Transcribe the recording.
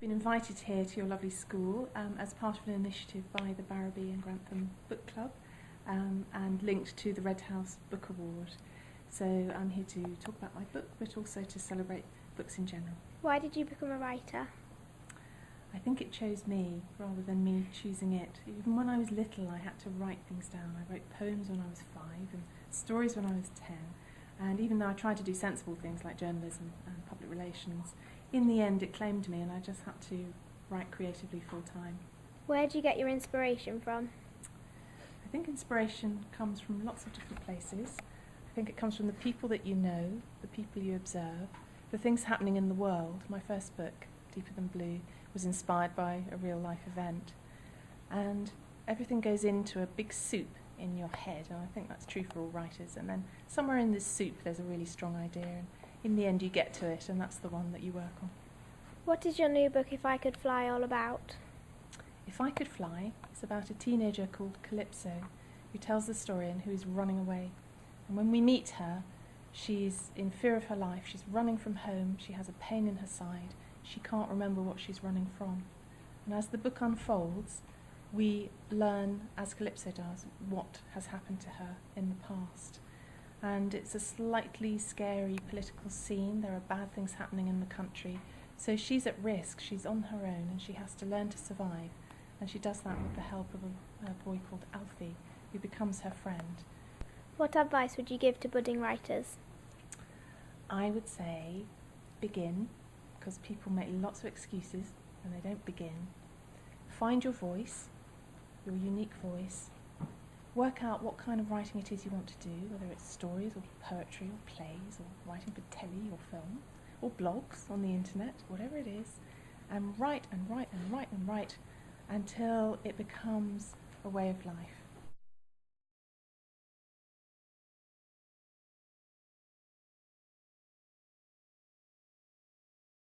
Been invited here to your lovely school as part of an initiative by the Barrowby and Grantham Book Club and linked to the Red House Book Award. So I'm here to talk about my book, but also to celebrate books in general. Why did you become a writer? I think it chose me rather than me choosing it. Even when I was little, I had to write things down. I wrote poems when I was 5 and stories when I was 10. And even though I tried to do sensible things like journalism and public relations, in the end it claimed me and I just had to write creatively full time. Where do you get your inspiration from? I think inspiration comes from lots of different places. I think it comes from the people that you know, the people you observe, the things happening in the world. My first book, Deeper Than Blue, was inspired by a real life event. And everything goes into a big soup in your head, and I think that's true for all writers. And then somewhere in this soup there's a really strong idea, and in the end you get to it, and that's the one that you work on. What is your new book, If I Could Fly, all about? If I Could Fly is about a teenager called Calypso who tells the story and who is running away. And when we meet her, she's in fear of her life, she's running from home, she has a pain in her side, she can't remember what she's running from. And as the book unfolds, we learn, as Calypso does, what has happened to her in the past. And it's a slightly scary political scene. There are bad things happening in the country. So she's at risk, she's on her own, and she has to learn to survive. And she does that with the help of a boy called Alfie, who becomes her friend. What advice would you give to budding writers? I would say begin, because people make lots of excuses and they don't begin. Find your voice, your unique voice. Work out what kind of writing it is you want to do, whether it's stories or poetry or plays or writing for telly or film or blogs on the internet, whatever it is, and write and write and write and write until it becomes a way of life.